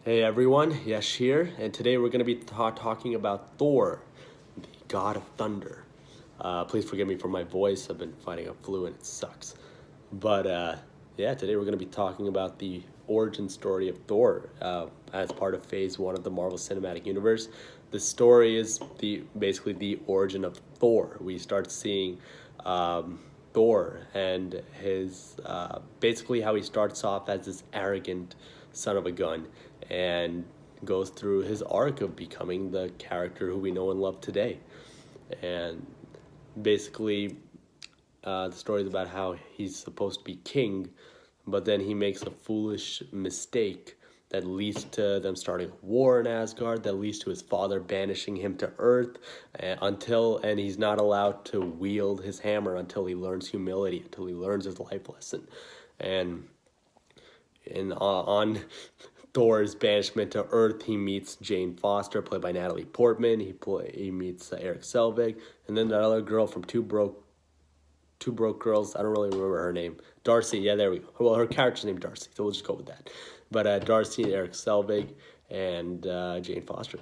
Hey everyone, Yash here, and today we're going to be talking about Thor, the god of thunder. Please forgive me for my voice, I've been fighting a flu and it sucks. But yeah, today we're going to be talking about the origin story of Thor as part of Phase 1 of the Marvel Cinematic Universe. The story is basically the origin of Thor. We start seeing Thor and his basically how he starts off as this arrogant son of a gun and goes through his arc of becoming the character who we know and love today. And basically, the story is about how he's supposed to be king, but then he makes a foolish mistake that leads to them starting a war in Asgard, that leads to his father banishing him to Earth and he's not allowed to wield his hammer until he learns humility, until he learns his life lesson. And on Thor's banishment to Earth, he meets Jane Foster, played by Natalie Portman. He meets Eric Selvig, and then that other girl from Two Broke Girls. I don't really remember her name. Darcy. Yeah, there we go. Well, her character's named Darcy, so we'll just go with that. But Darcy, Eric Selvig, and Jane Foster,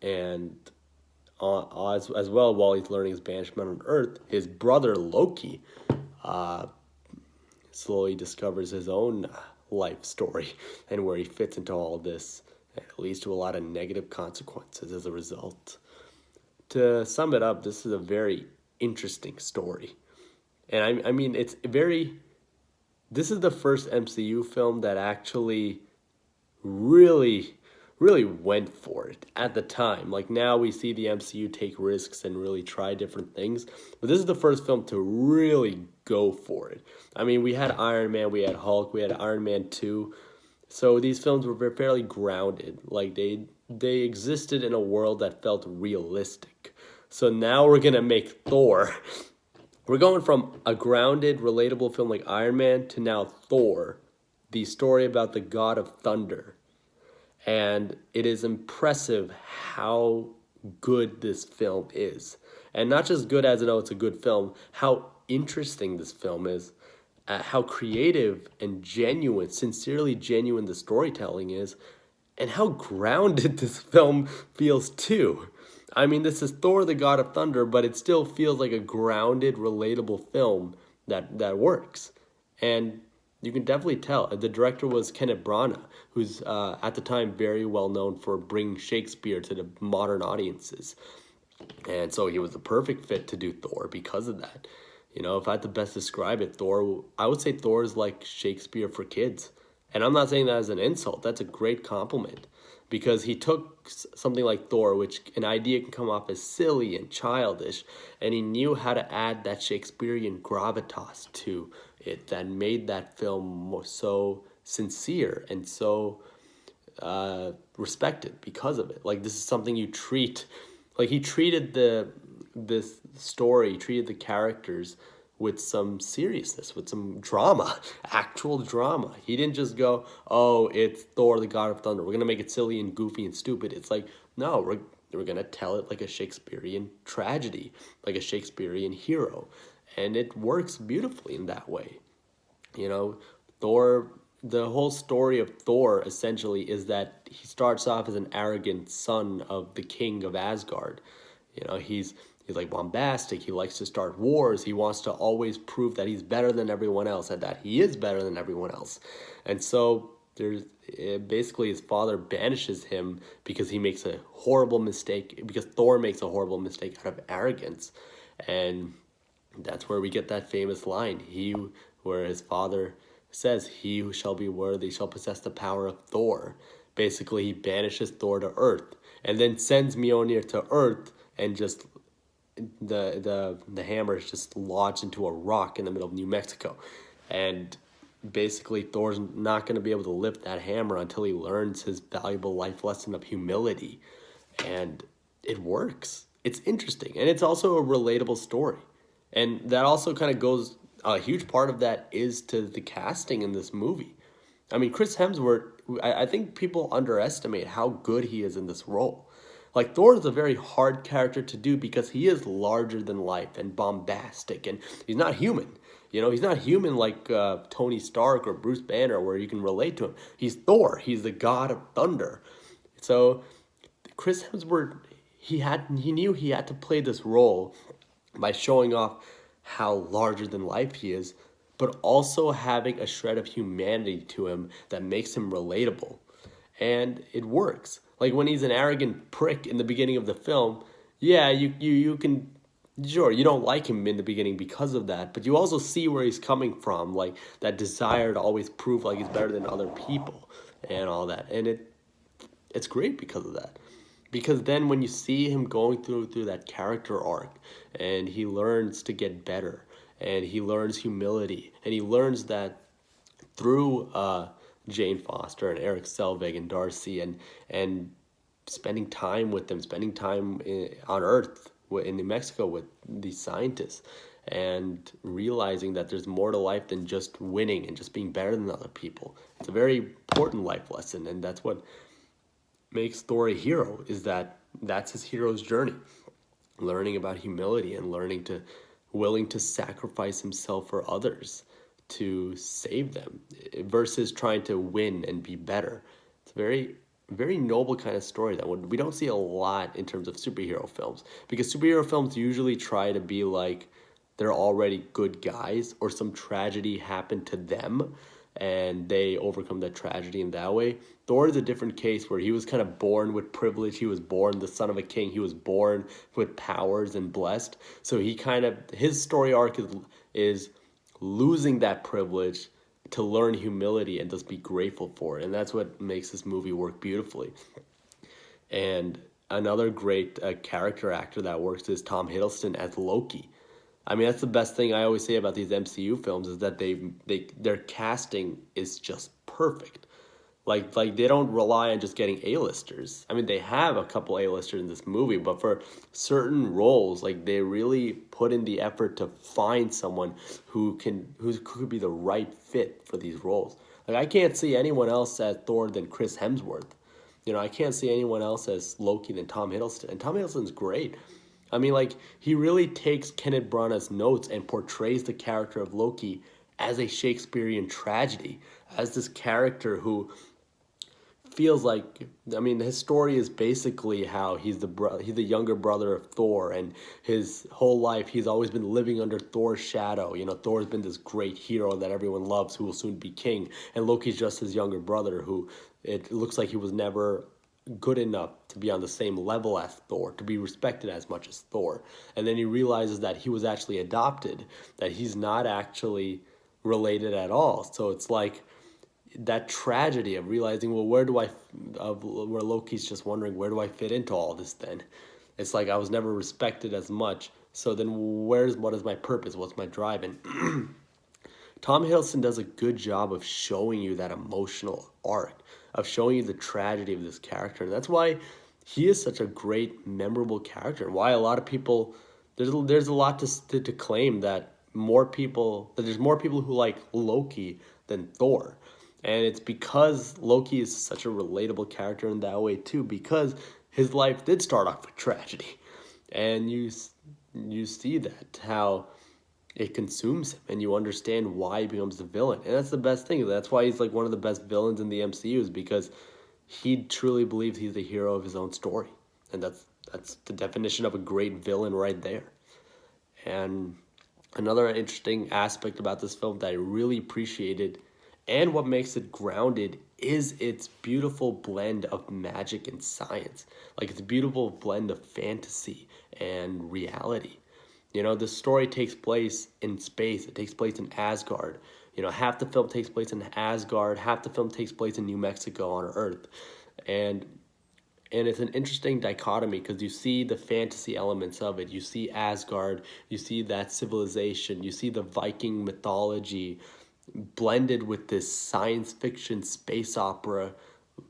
and as well, while he's learning his banishment on Earth, his brother Loki slowly discovers his own life story and where he fits into all this. And it leads to a lot of negative consequences as a result. To sum it up, this is a very interesting story. And I mean, this is the first MCU film that actually really really went for it at the time. Like now we see the MCU take risks and really try different things, but this is the first film to really go for it. I mean, we had Iron Man, we had Hulk, we had Iron Man 2. So these films were fairly grounded. Like they existed in a world that felt realistic. So now we're going to make Thor. We're going from a grounded, relatable film like Iron Man to now Thor, the story about the god of thunder. And it is impressive how good this film is. And not just good as in, oh, it's a good film, how interesting this film is, how creative and genuine, sincerely genuine the storytelling is, and how grounded this film feels too. I mean, this is Thor the God of Thunder, but it still feels like a grounded, relatable film that works. And you can definitely tell. The director was Kenneth Branagh, who's at the time very well known for bringing Shakespeare to the modern audiences. And so he was the perfect fit to do Thor because of that. You know, if I had to best describe it, I would say Thor is like Shakespeare for kids. And I'm not saying that as an insult. That's a great compliment. Because he took something like Thor, which an idea can come off as silly and childish, and he knew how to add that Shakespearean gravitas to it that made that film so sincere and so respected because of it. Like, this is something you treat, like he treated this story, he treated the characters with some seriousness, with some drama, actual drama. He didn't just go, oh, it's Thor, the God of Thunder. We're going to make it silly and goofy and stupid. It's like, no, we're going to tell it like a Shakespearean tragedy, like a Shakespearean hero. And it works beautifully in that way. You know, Thor, the whole story of Thor essentially is that he starts off as an arrogant son of the king of Asgard. You know, he's like bombastic. He likes to start wars. He wants to always prove that he's better than everyone else and that he is better than everyone else. And so basically his father banishes him because he makes a horrible mistake, because Thor makes a horrible mistake out of arrogance. And that's where we get that famous line, where his father says, he who shall be worthy shall possess the power of Thor. Basically, he banishes Thor to Earth and then sends Mjolnir to Earth, and just the hammer is just lodged into a rock in the middle of New Mexico. And basically Thor's not going to be able to lift that hammer until he learns his valuable life lesson of humility. And it works. It's interesting. And it's also a relatable story. And that also kind of goes, a huge part of that is to the casting in this movie. I mean, Chris Hemsworth, I think people underestimate how good he is in this role. Like, Thor is a very hard character to do because he is larger than life and bombastic, and he's not human. You know, he's not human like Tony Stark or Bruce Banner, where you can relate to him. He's Thor. He's the god of thunder. So Chris Hemsworth, he knew he had to play this role by showing off how larger than life he is, but also having a shred of humanity to him that makes him relatable. And it works. Like when he's an arrogant prick in the beginning of the film, yeah, you can, sure, you don't like him in the beginning because of that, but you also see where he's coming from, like that desire to always prove like he's better than other people and all that. And it's great because of that. Because then when you see him going through that character arc, and he learns to get better, and he learns humility, and he learns that through Jane Foster and Eric Selvig and Darcy, and spending time with them, spending time on Earth in New Mexico with these scientists, and realizing that there's more to life than just winning and just being better than other people. It's a very important life lesson, and that's what makes Thor a hero, is that's his hero's journey. Learning about humility and learning to willing to sacrifice himself for others to save them versus trying to win and be better. It's a very noble kind of story that we don't see a lot in terms of superhero films, because superhero films usually try to be like they're already good guys or some tragedy happened to them and they overcome that tragedy in that way. Thor is a different case where he was kind of born with privilege. He was born the son of a king. He was born with powers and blessed. So he kind of, his story arc is losing that privilege to learn humility and just be grateful for it. And that's what makes this movie work beautifully. And another great character actor that works is Tom Hiddleston as Loki. I mean, that's the best thing I always say about these MCU films, is that their casting is just perfect. Like they don't rely on just getting A-listers. I mean, they have a couple A-listers in this movie, but for certain roles, like they really put in the effort to find someone who could be the right fit for these roles. Like I can't see anyone else as Thor than Chris Hemsworth. You know, I can't see anyone else as Loki than Tom Hiddleston. And Tom Hiddleston's great. I mean, like, he really takes Kenneth Branagh's notes and portrays the character of Loki as a Shakespearean tragedy, as this character who feels like, I mean, his story is basically how he's the younger brother of Thor, and his whole life he's always been living under Thor's shadow. You know, Thor's been this great hero that everyone loves who will soon be king, and Loki's just his younger brother who it looks like he was never good enough to be on the same level as Thor, to be respected as much as Thor. And then he realizes that he was actually adopted, that he's not actually related at all. So it's like that tragedy of realizing, well, where Loki's just wondering, where do I fit into all this then? It's like I was never respected as much. So then what is my purpose? What's my drive? And Tom Hiddleston does a good job of showing you that emotional arc, of showing you the tragedy of this character. And that's why he is such a great, memorable character. And why a lot of people, there's a lot to claim that there's more people who like Loki than Thor. And it's because Loki is such a relatable character in that way too, because his life did start off with tragedy. And you see that, how it consumes him, and you understand why he becomes the villain. And that's the best thing. That's why he's like one of the best villains in the MCU, is because he truly believes he's the hero of his own story. And that's the definition of a great villain right there. And another interesting aspect about this film that I really appreciated, and what makes it grounded, is its beautiful blend of magic and science. Like, it's a beautiful blend of fantasy and reality. You know, the story takes place in space. It takes place in Asgard. You know, half the film takes place in Asgard, half the film takes place in New Mexico on Earth. And it's an interesting dichotomy, because you see the fantasy elements of it. You see Asgard, you see that civilization, you see the Viking mythology blended with this science fiction space opera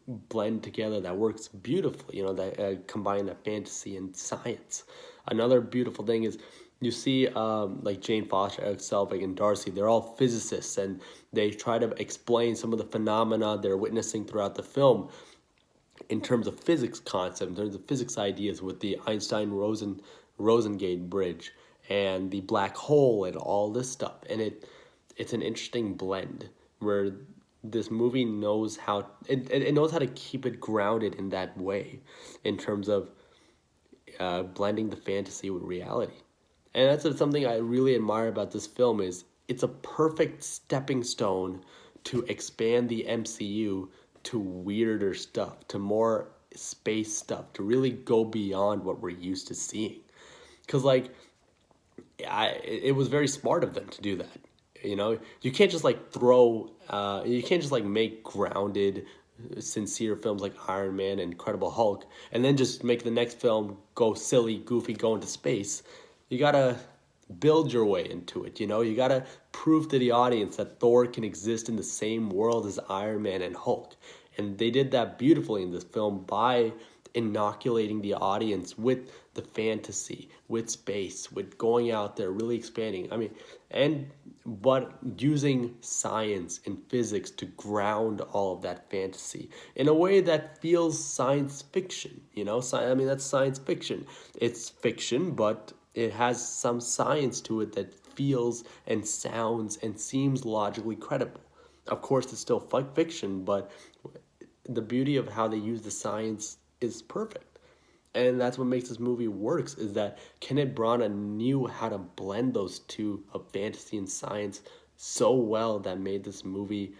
blend together that works beautifully, you know, that combine that fantasy and science. Another beautiful thing is you see like Jane Foster, Eric Selvig, and Darcy. They're all physicists, and they try to explain some of the phenomena they're witnessing throughout the film in terms of physics concepts, in terms of physics ideas, with the Einstein-Rosengate bridge and the black hole and all this stuff. And it's an interesting blend where this movie knows how it knows how to keep it grounded in that way, in terms of blending the fantasy with reality. And that's something I really admire about this film is it's a perfect stepping stone to expand the MCU to weirder stuff, to more space stuff, to really go beyond what we're used to seeing. Because like it was very smart of them to do that. You know, you can't just like you can't just like make grounded, sincere films like Iron Man and Incredible Hulk, and then just make the next film go silly, goofy, go into space. You gotta build your way into it. You know, you gotta prove to the audience that Thor can exist in the same world as Iron Man and Hulk, and they did that beautifully in this film by inoculating the audience with the fantasy, with space, with going out there, really expanding. I mean, but using science and physics to ground all of that fantasy in a way that feels science fiction. You know, I mean, that's science fiction. It's fiction, but it has some science to it that feels and sounds and seems logically credible. Of course, it's still fiction, but the beauty of how they use the science is perfect. And that's what makes this movie works, is that Kenneth Branagh knew how to blend those two of fantasy and science so well that made this movie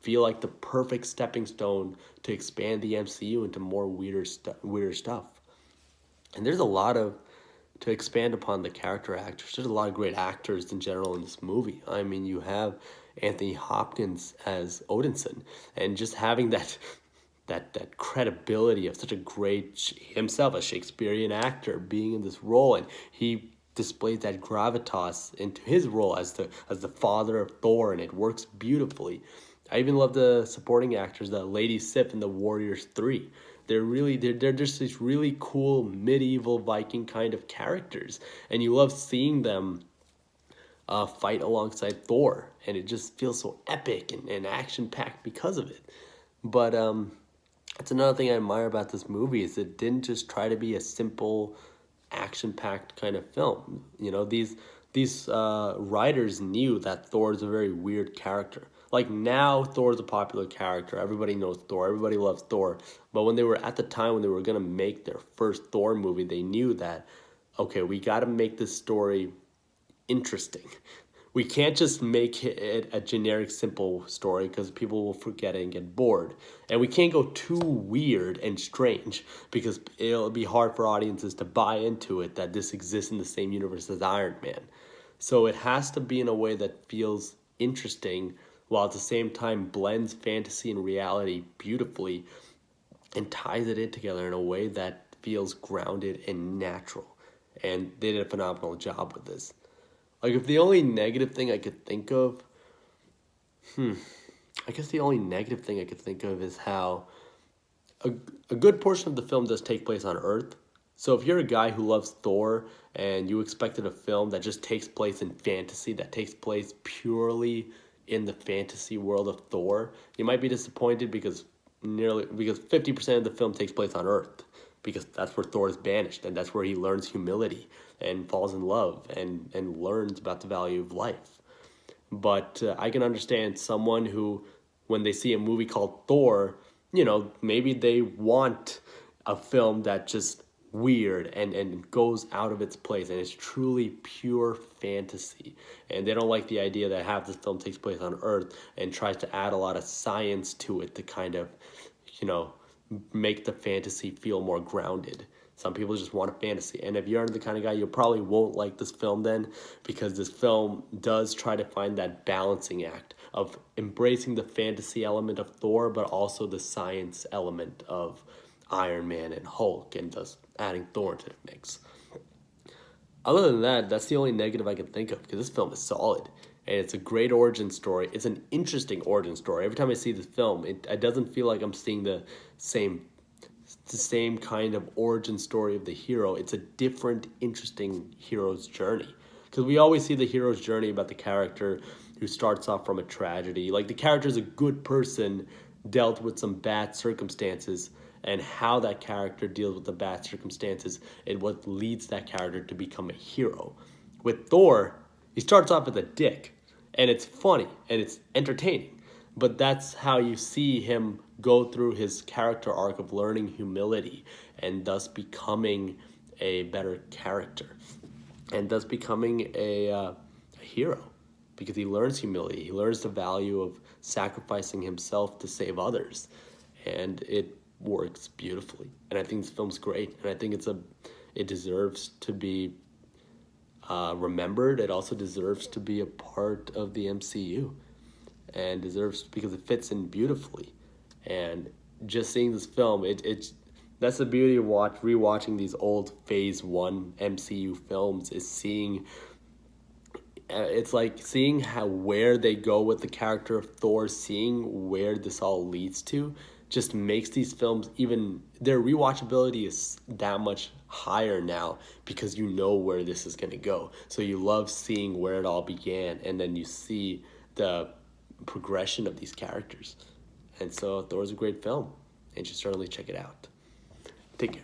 feel like the perfect stepping stone to expand the MCU into more weirder stuff. And there's a lot of to expand upon the character actors. There's a lot of great actors in general in this movie. I mean, you have Anthony Hopkins as Odinson, and just having that credibility of such a great, himself a Shakespearean actor, being in this role, and he displays that gravitas into his role as the father of Thor, and it works beautifully. I even love the supporting actors, the Lady Sif and the Warriors 3. They're just these really cool medieval Viking kind of characters, and you love seeing them fight alongside Thor, and it just feels so epic and action packed because of it. But that's another thing I admire about this movie, is it didn't just try to be a simple action packed kind of film. You know, these writers knew that Thor is a very weird character. Like now, Thor is a popular character. Everybody knows Thor. Everybody loves Thor. But when they were at the time when they were gonna make their first Thor movie, they knew that, okay, we got to make this story interesting. We can't just make it a generic, simple story because people will forget it and get bored. And we can't go too weird and strange because it'll be hard for audiences to buy into it that this exists in the same universe as Iron Man. So it has to be in a way that feels interesting while at the same time blends fantasy and reality beautifully and ties it in together in a way that feels grounded and natural. And they did a phenomenal job with this. Like, if the only negative thing I could think of, I guess the only negative thing I could think of is how a good portion of the film does take place on Earth. So if you're a guy who loves Thor and you expected a film that just takes place in fantasy, that takes place purely in the fantasy world of Thor, you might be disappointed because 50% of the film takes place on Earth, because that's where Thor is banished, and that's where he learns humility and falls in love and learns about the value of life. But I can understand someone who, when they see a movie called Thor, you know, maybe they want a film that just weird and goes out of its place and it's truly pure fantasy, and they don't like the idea that half this film takes place on Earth and tries to add a lot of science to it to kind of, you know, make the fantasy feel more grounded. Some people just want a fantasy, and if you're the kind of guy, you probably won't like this film then, because this film does try to find that balancing act of embracing the fantasy element of Thor but also the science element of Iron Man and Hulk, and thus adding Thor to the mix. Other than that, that's the only negative I can think of, because this film is solid and it's a great origin story. It's an interesting origin story. Every time I see this film, it doesn't feel like I'm seeing the same kind of origin story of the hero. It's a different, interesting hero's journey, because we always see the hero's journey about the character who starts off from a tragedy. Like, the character is a good person, dealt with some bad circumstances, and how that character deals with the bad circumstances and what leads that character to become a hero. With Thor, he starts off as a dick, and it's funny and it's entertaining. But that's how you see him go through his character arc of learning humility and thus becoming a better character and thus becoming a hero because he learns humility. He learns the value of sacrificing himself to save others, and it works beautifully. And I think this film's great, and I think it deserves to be remembered. It also deserves to be a part of the MCU, and deserves because it fits in beautifully. And just seeing this film, it's that's the beauty of rewatching these old Phase One MCU films is seeing. It's like seeing how where they go with the character of Thor, seeing where this all leads to, just makes these films even their rewatchability is that much higher now because you know where this is gonna go. So you love seeing where it all began, and then you see the progression of these characters. And so Thor's a great film, and you should certainly check it out. Take care.